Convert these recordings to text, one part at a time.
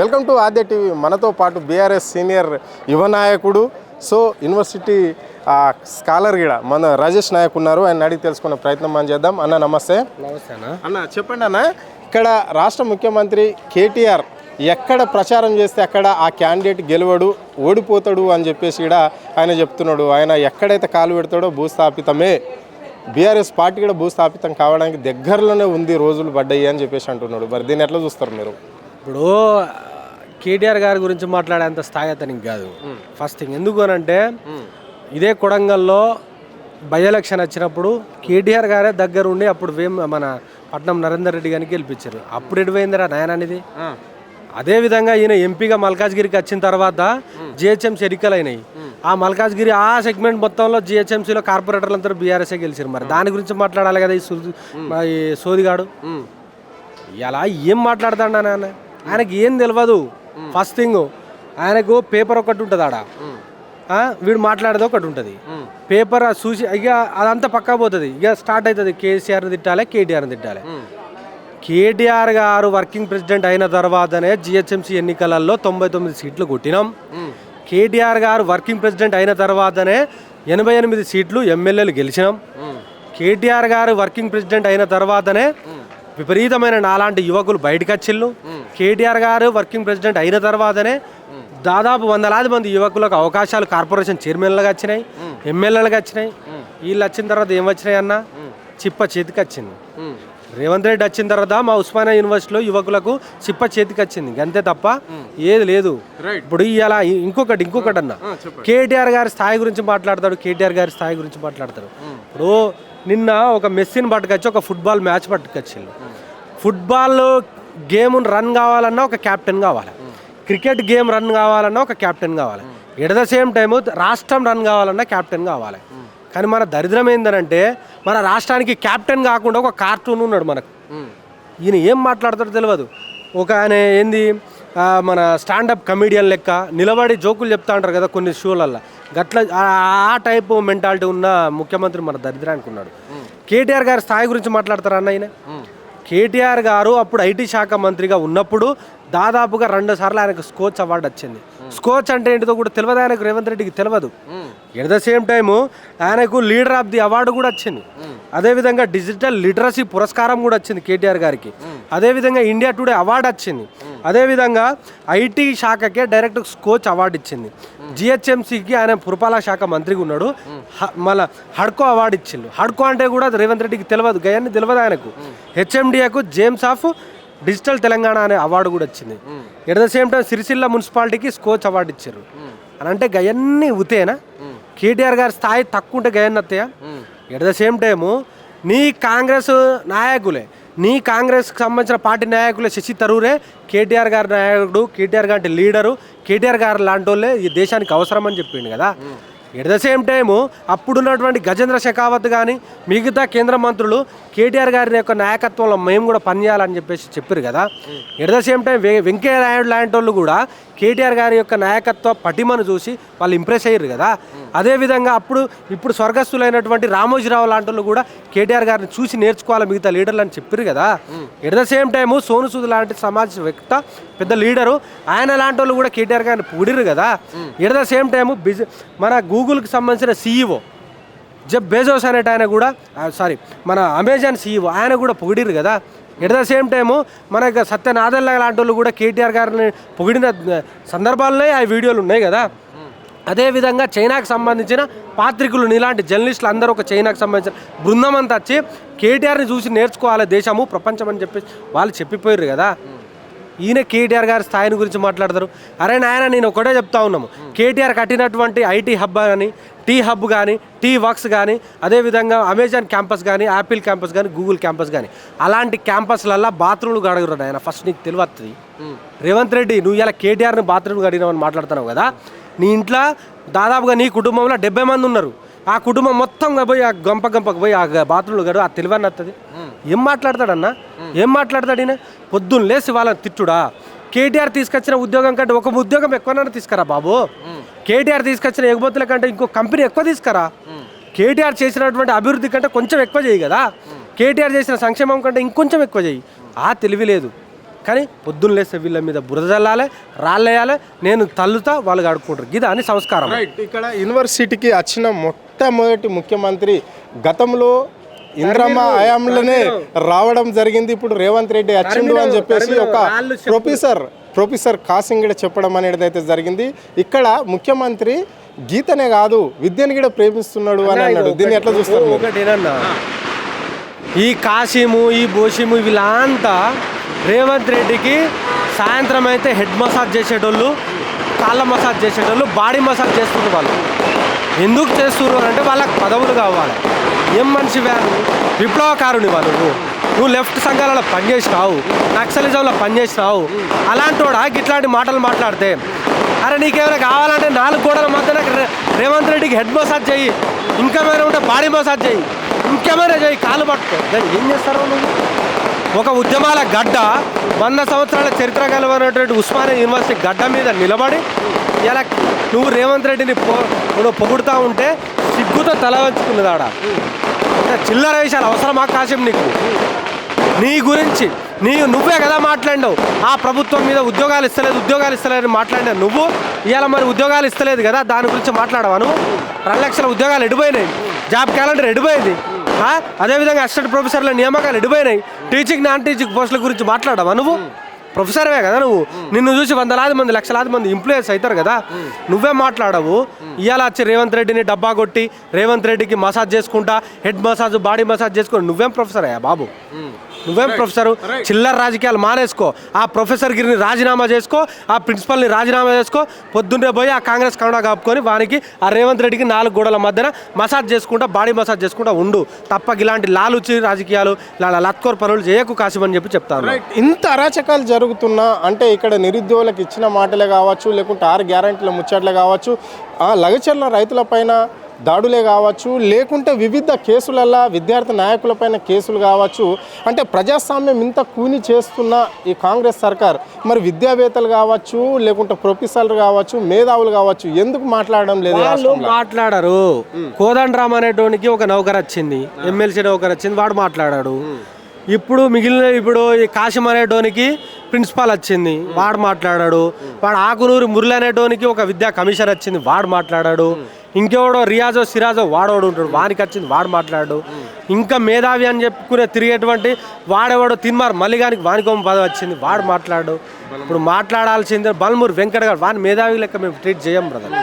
Welcome to Aadya TV. మనతో పాటు BRS senior యువ నాయకుడు యూనివర్సిటీ స్కాలర్ కూడా మన రాజేష్ నాయక్ ఉన్నారు. ఆయన అడిగి తెలుసుకునే ప్రయత్నం మనం చేద్దాం. అన్న నమస్తే. నమస్తే అన్న చెప్పండి అన్న, ఇక్కడ రాష్ట్ర ముఖ్యమంత్రి కేటీఆర్ ఎక్కడ ప్రచారం చేస్తే అక్కడ ఆ క్యాండిడేట్ గెలవడు, ఓడిపోతాడు అని చెప్పేసి కూడా ఆయన చెప్తున్నాడు. ఆయన ఎక్కడైతే కాలు పెడతాడో భూస్థాపితమే, బీఆర్ఎస్ పార్టీ కూడా భూస్థాపితం కావడానికి దగ్గరలోనే ఉంది, రోజులు పడ్డాయి అని చెప్పేసి అంటున్నాడు. మరి దీన్ని ఎట్లా చూస్తారు మీరు? ఇప్పుడు కేటీఆర్ గారి గురించి మాట్లాడేంత స్థాయి అతనికి కాదు. ఫస్ట్ థింగ్ ఎందుకు అనంటే, ఇదే కొడంగల్లో బై ఎలక్షన్ వచ్చినప్పుడు కేటీఆర్ గారే దగ్గరుండి అప్పుడు మన పట్నం నరేందర్ రెడ్డి గారికి గెలిపించారు. అప్పుడు ఎటువైందిరా నాయన అనేది. అదేవిధంగా ఈయన ఎంపీగా మల్కాజ్గిరికి వచ్చిన తర్వాత జిహెచ్ఎంసీ ఎన్నికలు అయినాయి. ఆ మల్కాజ్గిరి ఆ సెగ్మెంట్ మొత్తంలో జిహెచ్ఎంసీలో కార్పొరేటర్లందరూ బీఆర్ఎస్ఏ గెలిచారు. మరి దాని గురించి మాట్లాడాలి కదా ఈ సోదిగాడు. ఇలా ఏం మాట్లాడతాడు నాన్న? ఆయనకి ఏం తెలియదు. ఫస్ట్ థింగ్, ఆయనకు పేపర్ ఒకటి ఉంటుంది, ఆడ వీడు మాట్లాడేది ఒకటి ఉంటుంది. పేపర్ చూసి ఇక అదంతా పక్కా పోతుంది. ఇక స్టార్ట్ అవుతుంది, కేసీఆర్ని తిట్టాలి, కేటీఆర్ని తిట్టాలి. కేటీఆర్ గారు వర్కింగ్ ప్రెసిడెంట్ అయిన తర్వాతనే జిహెచ్ఎంసీ ఎన్నికలలో 99 సీట్లు కొట్టినాం. కేటీఆర్ గారు వర్కింగ్ ప్రెసిడెంట్ అయిన తర్వాతనే 88 సీట్లు ఎమ్మెల్యేలు గెలిచినాం. కేటీఆర్ గారు వర్కింగ్ ప్రెసిడెంట్ అయిన తర్వాతనే విపరీతమైన నాలాంటి యువకులు బయటకు వచ్చిళ్ళు. కేటీఆర్ గారు వర్కింగ్ ప్రెసిడెంట్ అయిన తర్వాతనే దాదాపు 100,000 మంది యువకులకు అవకాశాలు కార్పొరేషన్ చైర్మన్లుగా వచ్చినాయి, ఎమ్మెల్యేలుగా వచ్చినాయి. వీళ్ళు వచ్చిన తర్వాత ఏం వచ్చినాయి అన్న? చిప్ప చేతికి వచ్చింది. రేవంత్ రెడ్డి వచ్చిన తర్వాత మా ఉస్మానియా యూనివర్సిటీలో యువకులకు చిప్ప చేతికి వచ్చింది, అంతే తప్ప ఏది లేదు. ఇప్పుడు ఇలా ఇంకొకటి అన్న, కేటీఆర్ గారి స్థాయి గురించి మాట్లాడతాడు. ఇప్పుడు నిన్న ఒక మెస్సీని పట్టుకొచ్చి ఒక ఫుట్బాల్ మ్యాచ్ పట్టుకొచ్చిండు. ఫుట్బాల్ గేమ్ రన్ కావాలన్నా ఒక క్యాప్టెన్ కావాలి, క్రికెట్ గేమ్ రన్ కావాలన్నా ఒక క్యాప్టెన్ కావాలి, ఎట్ ద సేమ్ టైము రాష్ట్రం రన్ కావాలన్నా క్యాప్టెన్ కావాలి. కానీ మన దరిద్రం ఏంటంటే, మన రాష్ట్రానికి క్యాప్టెన్ కాకుండా ఒక కార్టూన్ ఉన్నాడు మనకు. ఈయన ఏం మాట్లాడతాడో తెలియదు. ఒక ఆయన ఏంది మన స్టాండప్ కమెడియన్ లెక్క నిలబడి జోకులు చెప్తా ఉంటారు కదా కొన్ని షోలల్లో, గట్ల ఆ టైపు మెంటాలిటీ ఉన్న ముఖ్యమంత్రి మన దరిద్రానికి ఉన్నాడు. కేటీఆర్ గారి స్థాయి గురించి మాట్లాడతారా అన్న? ఆయన కేటీఆర్ గారు అప్పుడు ఐటీ శాఖ మంత్రిగా ఉన్నప్పుడు దాదాపుగా 2 సార్లు ఆయనకు స్కోచ్ అవార్డు వచ్చింది. స్కోచ్ అంటే ఏంటిదో కూడా తెలియదు ఆయనకు, రేవంత్ రెడ్డికి తెలియదు. ఎట్ ద సేమ్ టైము ఆయనకు లీడర్ ఆఫ్ ది అవార్డు కూడా వచ్చింది. అదేవిధంగా డిజిటల్ లిటరసీ పురస్కారం కూడా వచ్చింది కేటీఆర్ గారికి. అదేవిధంగా ఇండియా టుడే అవార్డు వచ్చింది. అదేవిధంగా ఐటీ శాఖకే డైరెక్ట్ స్కోచ్ అవార్డు ఇచ్చింది. జిహెచ్ఎంసీకి ఆయన పురపాలక శాఖ మంత్రిగా ఉన్నాడు. మళ్ళీ హడ్కో అవార్డు ఇచ్చిండు. హడ్కో అంటే కూడా రేవంత్ రెడ్డికి తెలియదు, గయాన్ని తెలియదు ఆయనకు. హెచ్ఎండిఏకు జేమ్స్ ఆఫ్ డిజిటల్ తెలంగాణ అనే అవార్డు కూడా వచ్చింది. At the same time Sircilla మున్సిపాలిటీకి స్కోచ్ అవార్డు ఇచ్చారు. అని అంటే గయన్ని ఉతేనా? కేటీఆర్ గారి స్థాయి తక్కువ ఉంటే గయన్ని వస్తాయా? ఎట్ ద సేమ్ టైము నీ కాంగ్రెస్ నాయకులే, నీ కాంగ్రెస్కి సంబంధించిన పార్టీ నాయకులే శశి తరూరే కేటీఆర్ గారి నాయకుడు, కేటీఆర్ గారి లీడరు, కేటీఆర్ గారు లాంటి వాళ్ళే ఈ దేశానికి అవసరం అని చెప్పిండు కదా. ఎట్ ద సేమ్ టైము అప్పుడున్నటువంటి గజేంద్ర షెకావత్ కానీ మిగతా కేంద్ర మంత్రులు కేటీఆర్ గారి యొక్క నాయకత్వంలో మేము కూడా పనిచేయాలని చెప్పారు కదా. At the same time Venkaiah Naidu లాంటి వాళ్ళు కూడా కేటీఆర్ గారి యొక్క నాయకత్వ పటిమను చూసి వాళ్ళు ఇంప్రెస్ అయ్యారు కదా. అదేవిధంగా ఇప్పుడు స్వర్గస్థులైనటువంటి రామోజీరావు లాంటి వాళ్ళు కూడా కేటీఆర్ గారిని చూసి నేర్చుకోవాలి మిగతా లీడర్లు అని చెప్పారు కదా. At the same time Sonu Sood లాంటి సమాజ వ్యక్త పెద్ద లీడరు, ఆయన లాంటి వాళ్ళు కూడా కేటీఆర్ గారిని పొగిడిరు కదా. ఎట్ ద సేమ్ టైము మన గూగుల్కి సంబంధించిన సీఈఓ జెఫ్ బెజోస్ అనేట ఆయన కూడా మన అమెజాన్ సీఈఓ ఆయన కూడా పొగిడిరు కదా. ఎట్ ద సేమ్ టైము మనకి సత్యనాథన్ లాంటి వాళ్ళు కూడా కేటీఆర్ గారిని పొగిడిన సందర్భాల్లో ఆ వీడియోలు ఉన్నాయి కదా. అదేవిధంగా చైనాకు సంబంధించిన పాత్రికులు ఇలాంటి జర్నలిస్టులు అందరూ ఒక చైనాకు సంబంధించిన బృందం అంతా వచ్చి కేటీఆర్ని చూసి నేర్చుకోవాలి దేశము ప్రపంచం అని చెప్పేసి వాళ్ళు చెప్పిపోయారు కదా. ఈయన కేటీఆర్ గారి స్థాయిని గురించి మాట్లాడతారు. అరే నాయన, నేను ఒకటే చెప్తా ఉన్నాము, కేటీఆర్ కట్టినటువంటి ఐటీ హబ్ కానీ, టీ హబ్ కానీ, టీ వర్క్స్ కానీ, అదేవిధంగా అమెజాన్ క్యాంపస్ కానీ, యాపిల్ క్యాంపస్ కానీ, గూగుల్ క్యాంపస్ కానీ, అలాంటి క్యాంపస్లల్లో బాత్రూమ్లు గడగరు ఆయన. ఫస్ట్ నీకు తెలియస్తుంది. రేవంత్ రెడ్డి, నువ్వు ఇలా కేటీఆర్ని బాత్రూమ్ గడిగినామని మాట్లాడుతున్నావు కదా. నీ ఇంట్లో దాదాపుగా నీ కుటుంబంలో 70 మంది ఉన్నారు. ఆ కుటుంబం మొత్తం పోయి ఆ గంపకు పోయి ఆ బాత్రూమ్లు గడు, ఆ తెలివని వస్తుంది. ఏం మాట్లాడతాడన్నా? ఏం మాట్లాడతాడు ఈయన? పొద్దున్న లేసి వాళ్ళని తిట్టుడా? కేటీఆర్ తీసుకొచ్చిన ఉద్యోగం కంటే ఒక ఉద్యోగం ఎక్కువనైనా తీసుకురా బాబు. కేటీఆర్ తీసుకొచ్చిన ఎగుమతుల కంటే ఇంకో కంపెనీ ఎక్కువ తీసుకురా. కేటీఆర్ చేసినటువంటి అభివృద్ధి కంటే కొంచెం ఎక్కువ చేయి కదా. కేటీఆర్ చేసిన సంక్షేమం కంటే ఇంకొంచెం ఎక్కువ చేయి. ఆ తెలివి లేదు. కానీ పొద్దున్న లేస్తే వీళ్ళ మీద బురద చల్లాలి, రాళ్ళేయాలి, నేను తల్లుతా, వాళ్ళు ఆడుకుంటారు. ఇది అని సంస్కారం. ఇక్కడ యూనివర్సిటీకి వచ్చిన మొట్టమొదటి ముఖ్యమంత్రి గతంలో ఇంద్రమ్మ హయాంలోనే రావడం జరిగింది. ఇప్పుడు రేవంత్ రెడ్డి వచ్చిండు అని చెప్పేసి ఒక ప్రొఫెసర్ కాసింగడ చెప్పడం అనేది అయితే జరిగింది. ఇక్కడ ముఖ్యమంత్రి గీతనే కాదు విద్యను కూడా ప్రేమిస్తున్నాడు అని అన్నాడు. దీన్ని ఎట్లా చూస్తారు? ఒకటేనన్నా, ఈ కాశీము, ఈ బోషిము, వీళ్ళంతా రేవంత్ రెడ్డికి సాయంత్రం అయితే హెడ్ మసాజ్ చేసేటోళ్ళు, కాళ్ళ మసాజ్ చేసేటోళ్ళు, బాడీ మసాజ్ చేస్తున్నారు. వాళ్ళు ఎందుకు చేస్తున్నారు అంటే వాళ్ళకి పదవులు కావాలి. ఏం మనిషి వ్యాను, విప్లవకారుని వాళ్ళు. నువ్వు లెఫ్ట్ సంఘాలలో పనిచేసినావు, నక్సలిజంలో పనిచేసినావు. అలాంటి వాడా ఇట్లాంటి మాటలు మాట్లాడితే, అరే నీకేమైనా కావాలంటే 4 గోడల మధ్యన రేవంత్ రెడ్డికి హెడ్ మసాజ్ చెయ్యి, ఇంకేమైనా ఉంటే బాడీ మసాజ్ చెయ్యి, ఇంకేమైనా చెయ్యి, కాలు పట్టుకో. దాన్ని ఏం చేస్తారో నువ్వు? ఒక ఉద్యమాల గడ్డ, 100 సంవత్సరాల చరిత్ర కలవనటువంటి ఉస్మానియా యూనివర్సిటీ గడ్డ మీద నిలబడి ఇలా నువ్వు రేవంత్ రెడ్డిని పొగుడుతూ ఉంటే సిగ్గుతో తల వంచుకున్నది. ఆడ చిల్లర విషయాలు అవసరమా కాశీం నీకు? నీ గురించి నువ్వే కదా మాట్లాడినావు. ఆ ప్రభుత్వం మీద ఉద్యోగాలు ఇస్తలేదు మాట్లాడినావు నువ్వు. ఇవాళ మరి ఉద్యోగాలు ఇస్తలేదు కదా, దాని గురించి మాట్లాడవా నువ్వు? 2 లక్షల ఉద్యోగాలు ఎడిపోయినాయి, జాబ్ క్యాలెండర్ ఎడిపోయింది. అదేవిధంగా అసిస్టెంట్ ప్రొఫెసర్ల నియామకాలు ఎడిపోయినాయి. టీచింగ్ నాన్ టీచింగ్ పోస్టుల గురించి మాట్లాడవా నువ్వు? ప్రొఫెసర్వే కదా నువ్వు. నిన్ను చూసి 100,000 మంది 1,00,000 మంది ఇంప్లాయర్స్ అవుతారు కదా. నువ్వే మాట్లాడవు. ఇవాళ వచ్చి రేవంత్ రెడ్డిని డబ్బా కొట్టి రేవంత్ రెడ్డికి మసాజ్ చేసుకుంటా, హెడ్ మసాజ్, బాడీ మసాజ్ చేసుకుని నువ్వేం ప్రొఫెసర్ అయ్యా బాబు? నువ్వేం ప్రొఫెసరు? చిల్లర రాజకీయాలు మానేసుకో. ఆ ప్రొఫెసర్ గిరిని రాజీనామా చేసుకో, ఆ ప్రిన్సిపల్ని రాజీనామా చేసుకో. పొద్దున్నే పోయి ఆ కాంగ్రెస్ కండా కాపుకొని వానికి ఆ రేవంత్ రెడ్డికి 4 గోడల మధ్యన మసాజ్ చేసుకుంటా, బాడీ మసాజ్ చేసుకుంటా ఉండు. తప్ప ఇలాంటి లాలుచి రాజకీయాలు, ఇలా లత్కోర్ పనులు చేయకు కాశీమని చెప్పి చెప్తాను. ఇంత అరాచకాలు జరుగుతున్నా అంటే ఇక్కడ నిరుద్యోగులకు ఇచ్చిన మాటలే కావచ్చు, లేకుంటే 6 గ్యారెంటీల ముచ్చట్లే కావచ్చు, లగచర్ల రైతులపైన దాడులే కావచ్చు, లేకుంటే వివిధ కేసులల్లో విద్యార్థి నాయకులపైన కేసులు కావచ్చు, అంటే ప్రజాస్వామ్యం ఇంత కూని చేస్తున్న ఈ కాంగ్రెస్ సర్కార్ మరి విద్యావేత్తలు కావచ్చు, లేకుంటే ప్రొఫెసర్లు కావచ్చు, మేధావులు కావచ్చు, ఎందుకు మాట్లాడడం లేదు? వాళ్ళు మాట్లాడరు. కోదండరామ్ అనేటోనికి ఒక నౌకర్ వచ్చింది, ఎమ్మెల్సీ నౌకర్ వచ్చింది, వాడు మాట్లాడాడు. ఇప్పుడు ఈ కాశీం అనేటోనికి ప్రిన్సిపాల్ వచ్చింది, వాడు మాట్లాడాడు. వాడు ఆకునూరు మురళి అనేటోనికి ఒక విద్యా కమిషన్ వచ్చింది, వాడు మాట్లాడాడు. ఇంకెవడో రియాజో సిరాజో వాడోడు ఉంటాడు, వానికి వచ్చింది, వాడు మాట్లాడు. ఇంకా మేధావి అని చెప్పుకునే తిరిగేటువంటి వాడెవడో తిన్మార్ మల్లిగానికి వానికోమ పదవి వచ్చింది, వాడు మాట్లాడు. ఇప్పుడు మాట్లాడాల్సిందే బల్మూరు వెంకట గారు, వాని మేధావి లెక్క మేము ట్రీట్ చేయం బ్రదర్.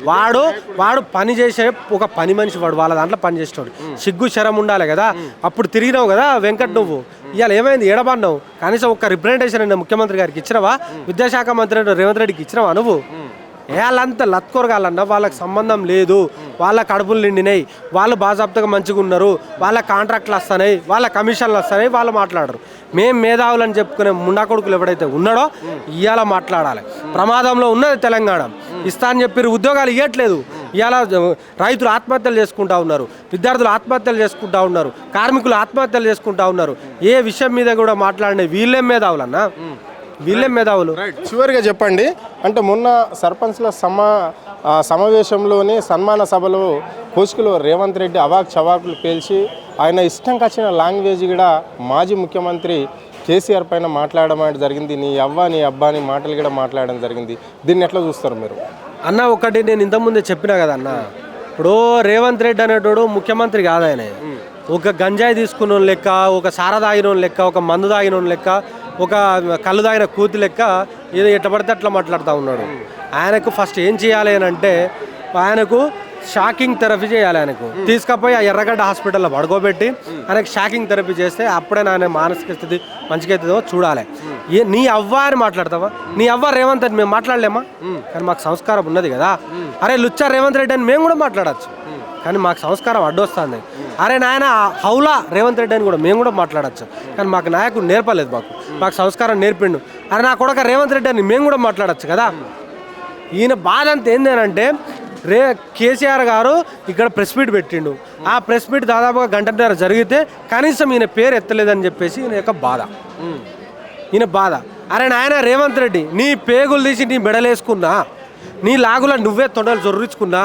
వాడు పని చేసే ఒక పని మనిషి, వాడు వాళ్ళ దాంట్లో పని చేసేవాడు. సిగ్గు శరం ఉండాలి కదా. అప్పుడు తిరిగినావు కదా వెంకట్, నువ్వు ఇవాళ ఏమైంది? ఎడబడినావు. కనీసం ఒక రిప్రజెంటేషన్ ముఖ్యమంత్రి గారికి ఇచ్చినవా? విద్యాశాఖ మంత్రి రేవంత్ రెడ్డికి ఇచ్చినవా నువ్వు? వాళ్ళంతా లత్కొరగాలన్నా వాళ్ళకి సంబంధం లేదు. వాళ్ళ కడుపులు నిండినాయి, వాళ్ళు బాజాబ్తగా మంచిగా ఉన్నారు, వాళ్ళ కాంట్రాక్ట్లు వస్తున్నాయి, వాళ్ళ కమిషన్లు వస్తున్నాయి, వాళ్ళు మాట్లాడరు. మేము మేధావులు అని చెప్పుకునే ముండా కొడుకులు ఎవడైతే ఉన్నాడో ఇవాళ మాట్లాడాలి. ప్రమాదంలో ఉన్నది తెలంగాణ. ఇస్తా అని చెప్పి ఉద్యోగాలు ఇవ్వట్లేదు. ఇవాళ రైతులు ఆత్మహత్యలు చేసుకుంటా ఉన్నారు, విద్యార్థులు ఆత్మహత్యలు చేసుకుంటా ఉన్నారు, కార్మికులు ఆత్మహత్యలు చేసుకుంటా ఉన్నారు. ఏ విషయం మీద కూడా మాట్లాడిన వీళ్ళేం మేధావులన్నా? వీళ్ళేం మేధావులు? చివరిగా చెప్పండి, అంటే మొన్న సర్పంచ్ల సమావేశంలోని సన్మాన సభలో కోసుకులో రేవంత్ రెడ్డి అవాక్ చవాకులు పేల్చి ఆయన ఇష్టం వచ్చిన లాంగ్వేజ్ కూడా మాజీ ముఖ్యమంత్రి కేసీఆర్ పైన మాట్లాడడం అంటే జరిగింది. నీ అవ్వ నీ అబ్బా అని మాటలు కూడా మాట్లాడడం జరిగింది. దీన్ని ఎట్లా చూస్తారు మీరు? అన్న ఒకటి నేను ఇంతకుముందే చెప్పినా కదా అన్న, ఇప్పుడు రేవంత్ రెడ్డి అనేటోడు ముఖ్యమంత్రి కాదు. ఆయన ఒక గంజాయి తీసుకున్న లెక్క, ఒక సారా తాగిన లెక్క, ఒక మందు తాగిన లెక్క, ఒక కళ్ళు తాగిన కూతి లెక్క ఏదో ఎట్లా పడితే అట్లా మాట్లాడుతూ ఉన్నాడు. ఆయనకు ఫస్ట్ ఏం చేయాలి అని అంటే, ఆయనకు షాకింగ్ థెరపీ చేయాలి. ఆయనకు తీసుకుపోయి ఆ ఎర్రగడ్డ హాస్పిటల్లో పడుకోబెట్టి ఆయనకు షాకింగ్ థెరపీ చేస్తే అప్పుడే ఆయన మానసిక స్థితి మంచిగా అవుతుందో చూడాలి. నీ అవ్వ అని మాట్లాడతావా? నీ అవ్వ రేవంత్ అని మేము మాట్లాడలేమా? కానీ మాకు సంస్కారం ఉన్నది కదా. అరే లుచ్చా రేవంత్ రెడ్డి అని మేము కూడా మాట్లాడచ్చు, కానీ మాకు సంస్కారం అడ్డొస్తుంది. అరే నాయన హౌలా రేవంత్ రెడ్డి అని కూడా మేము కూడా మాట్లాడచ్చు, కానీ మాకు నాయకుడు నేర్పలేదు. మాకు సంస్కారం నేర్పిండు. అరే నా కొడుక రేవంత్ రెడ్డి అని మేము కూడా మాట్లాడచ్చు కదా. ఈయన బాధ అంతా ఏంటంటే, కేసీఆర్ గారు ఇక్కడ ప్రెస్ మీట్ పెట్టిండు. ఆ ప్రెస్ మీట్ దాదాపుగా 1 గంటన్నర జరిగితే కనీసం ఈయన పేరు ఎత్తలేదని చెప్పేసి ఈయన యొక్క బాధ. అరే నాయన రేవంత్ రెడ్డి, నీ పేగులు తీసి నీ మెడలేసుకున్నా, నీ లాగుల నువ్వే తొడలు జొర్రించుకున్నా,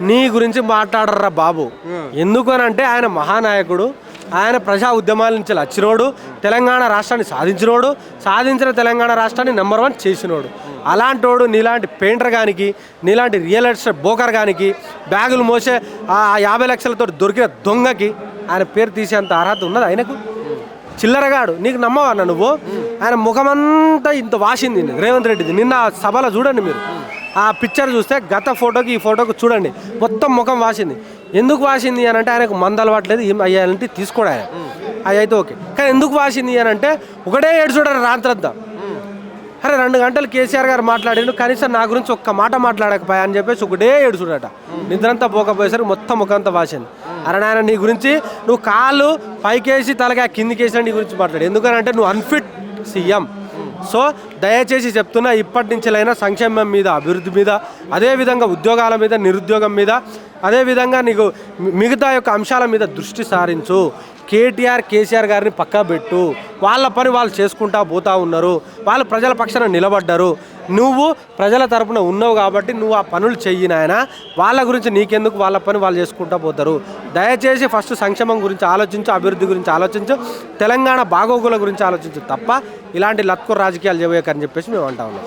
నీ గురించి మాట్లాడర్రా బాబు. ఎందుకు అని అంటే ఆయన మహానాయకుడు, ఆయన ప్రజా ఉద్యమాల నుంచి వచ్చినోడు, తెలంగాణ రాష్ట్రాన్ని సాధించిన తెలంగాణ రాష్ట్రాన్ని నెంబర్ 1 చేసినోడు. అలాంటోడు నీలాంటి పెయింటర్ గానికి, నీలాంటి రియల్ ఎస్టేట్ బోకర్ గానికి, బ్యాగులు మోసే ఆ 50 లక్షలతో దొరికిన దొంగకి ఆయన పేరు తీసేంత అర్హత ఉన్నది ఆయనకు? చిల్లరగాడు. నీకు నమ్మవన్నా నువ్వు? ఆయన ముఖమంతా ఇంత వాసింది రేవంత్ రెడ్డిది. నిన్న సభలో చూడండి మీరు, ఆ పిక్చర్ చూస్తే గత ఫోటోకి ఈ ఫోటోకి చూడండి, మొత్తం ముఖం వాసింది. ఎందుకు వాసింది అని అంటే ఆయనకు మందు అలవాట్లేదు, ఏం అయ్యాలంటే తీసుకోడు ఆయన, అవి అయితే ఓకే. కానీ ఎందుకు వాసింది అని అంటే ఒకటే ఏడు చూడరు రాత్రంతా. అరే 2 గంటలు కేసీఆర్ గారు మాట్లాడిండు, కనీసం నా గురించి ఒక్క మాట మాట్లాడకపోయా అని చెప్పేసి ఒకటే ఏడు చూడట. నిద్రంతా పోకపోయేసరికి మొత్తం ముఖంతా వాసింది. అరే నాయన, నీ గురించి నువ్వు కాళ్ళు పైకేసి తలగా కిందికేసి నీ గురించి మాట్లాడు, ఎందుకనంటే నువ్వు అన్ఫిట్ సీఎం. సో దయచేసి చెప్తున్నా, ఇప్పటి నుంచిలైనా సంక్షేమం మీద, అభివృద్ధి మీద, అదేవిధంగా ఉద్యోగాల మీద, నిరుద్యోగం మీద, అదేవిధంగా నీకు మిగతా యొక్క అంశాల మీద దృష్టి సారించు. కేసీఆర్ గారిని పక్కా పెట్టు. వాళ్ళ పని వాళ్ళు చేసుకుంటా పోతూ ఉన్నారు, వాళ్ళు ప్రజల పక్షాన నిలబడ్డారు. నువ్వు ప్రజల తరపున ఉన్నావు కాబట్టి నువ్వు ఆ పనులు చెయ్యి నాయన. వాళ్ళ గురించి నీకెందుకు, వాళ్ళ పని వాళ్ళు చేసుకుంటూ పోతారు. దయచేసి ఫస్ట్ సంక్షేమం గురించి ఆలోచించు, అభివృద్ధి గురించి ఆలోచించు, తెలంగాణ బాగోగుల గురించి ఆలోచించు తప్ప ఇలాంటి లత్కూర్ రాజకీయాలు చేయకని చెప్పేసి మేము అంటా ఉన్నాం.